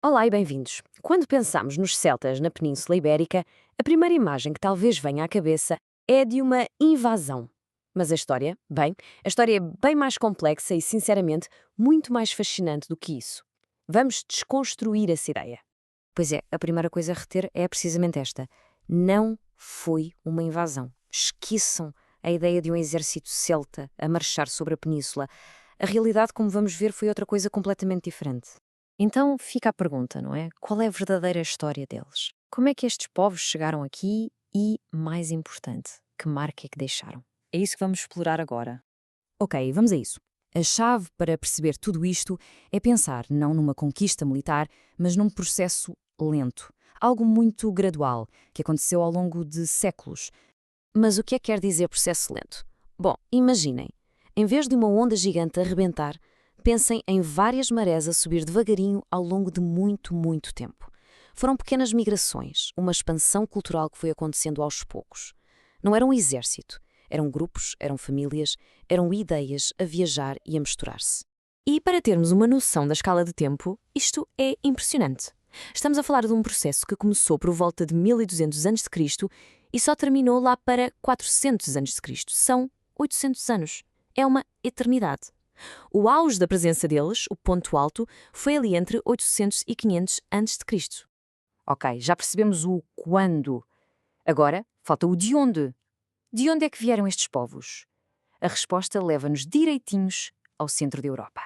Olá e bem-vindos. Quando pensamos nos celtas na Península Ibérica, a primeira imagem que talvez venha à cabeça é a de uma invasão. Mas a história é bem mais complexa e, sinceramente, muito mais fascinante do que isso. Vamos desconstruir essa ideia. Pois é, a primeira coisa a reter é precisamente esta. Não foi uma invasão. Esqueçam a ideia de um exército celta a marchar sobre a península. A realidade, como vamos ver, foi outra coisa completamente diferente. Então fica a pergunta, não é? Qual é a verdadeira história deles? Como é que estes povos chegaram aqui e, mais importante, que marca é que deixaram? É isso que vamos explorar agora. Ok, vamos a isso. A chave para perceber tudo isto é pensar não numa conquista militar, mas num processo lento. Algo muito gradual, que aconteceu ao longo de séculos. Mas o que é que quer dizer processo lento? Bom, imaginem. Em vez de uma onda gigante a arrebentar, pensem em várias marés a subir devagarinho ao longo de muito, muito tempo. Foram pequenas migrações, uma expansão cultural que foi acontecendo aos poucos. Não era um exército, eram grupos, eram famílias, eram ideias a viajar e a misturar-se. E para termos uma noção da escala de tempo, isto é impressionante. Estamos a falar de um processo que começou por volta de 1200 a.C. e só terminou lá para 400 a.C. São 800 anos. É uma eternidade. O auge da presença deles, o ponto alto, foi ali entre 800 e 500 a.C. Ok, já percebemos o quando. Agora, falta o de onde. De onde é que vieram estes povos? A resposta leva-nos direitinhos ao centro da Europa.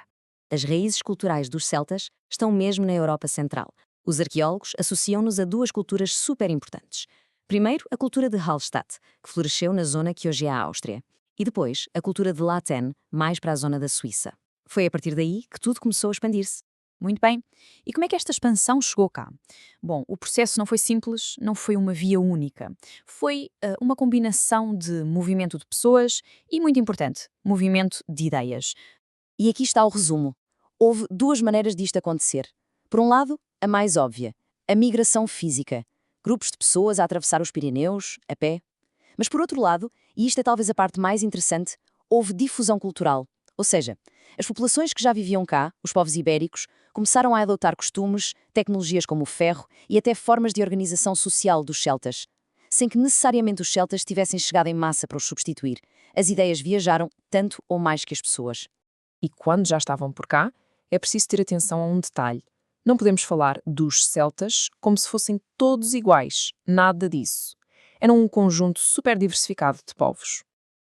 As raízes culturais dos celtas estão mesmo na Europa Central. Os arqueólogos associam-nos a duas culturas super importantes. Primeiro, a cultura de Hallstatt, que floresceu na zona que hoje é a Áustria. E depois, a cultura de Laten, mais para a zona da Suíça. Foi a partir daí que tudo começou a expandir-se. Muito bem. E como é que esta expansão chegou cá? Bom, o processo não foi simples, não foi uma via única. Foi uma combinação de movimento de pessoas e, muito importante, movimento de ideias. E aqui está o resumo. Houve duas maneiras disto acontecer. Por um lado, a mais óbvia, a migração física. Grupos de pessoas a atravessar os Pirineus, a pé. Mas por outro lado, e isto é talvez a parte mais interessante, houve difusão cultural. Ou seja, as populações que já viviam cá, os povos ibéricos, começaram a adotar costumes, tecnologias como o ferro e até formas de organização social dos celtas. Sem que necessariamente os celtas tivessem chegado em massa para os substituir. As ideias viajaram tanto ou mais que as pessoas. E quando já estavam por cá, é preciso ter atenção a um detalhe. Não podemos falar dos celtas como se fossem todos iguais. Nada disso. Eram um conjunto super diversificado de povos.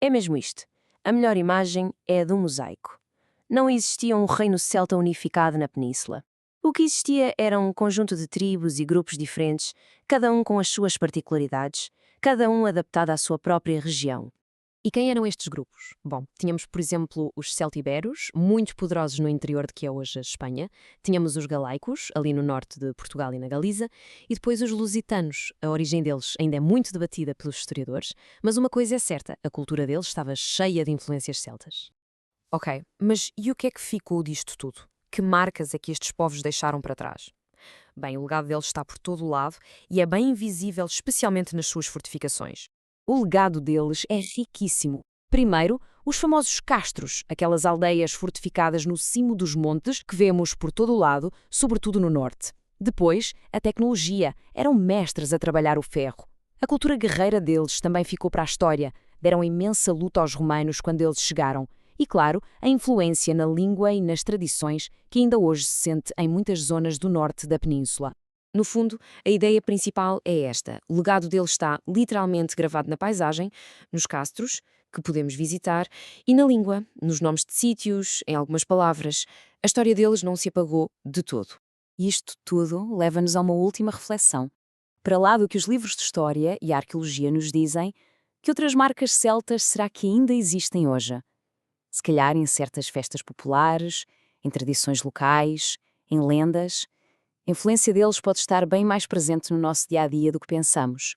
É mesmo isto. A melhor imagem é a do mosaico. Não existia um reino celta unificado na península. O que existia era um conjunto de tribos e grupos diferentes, cada um com as suas particularidades, cada um adaptado à sua própria região. E quem eram estes grupos? Bom, tínhamos, por exemplo, os celtiberos, muito poderosos no interior de que é hoje a Espanha. Tínhamos os galaicos, ali no norte de Portugal e na Galiza. E depois os lusitanos. A origem deles ainda é muito debatida pelos historiadores, mas uma coisa é certa, a cultura deles estava cheia de influências celtas. Ok, mas e o que é que ficou disto tudo? Que marcas é que estes povos deixaram para trás? Bem, o legado deles está por todo o lado e é bem visível, especialmente nas suas fortificações. O legado deles é riquíssimo. Primeiro, os famosos castros, aquelas aldeias fortificadas no cimo dos montes que vemos por todo o lado, sobretudo no norte. Depois, a tecnologia. Eram mestres a trabalhar o ferro. A cultura guerreira deles também ficou para a história. Deram imensa luta aos romanos quando eles chegaram. E, claro, a influência na língua e nas tradições que ainda hoje se sente em muitas zonas do norte da península. No fundo, a ideia principal é esta. O legado deles está literalmente gravado na paisagem, nos castros, que podemos visitar, e na língua, nos nomes de sítios, em algumas palavras. A história deles não se apagou de todo. E isto tudo leva-nos a uma última reflexão. Para lá do que os livros de história e a arqueologia nos dizem, que outras marcas celtas será que ainda existem hoje? Se calhar em certas festas populares, em tradições locais, em lendas. A influência deles pode estar bem mais presente no nosso dia-a-dia do que pensamos.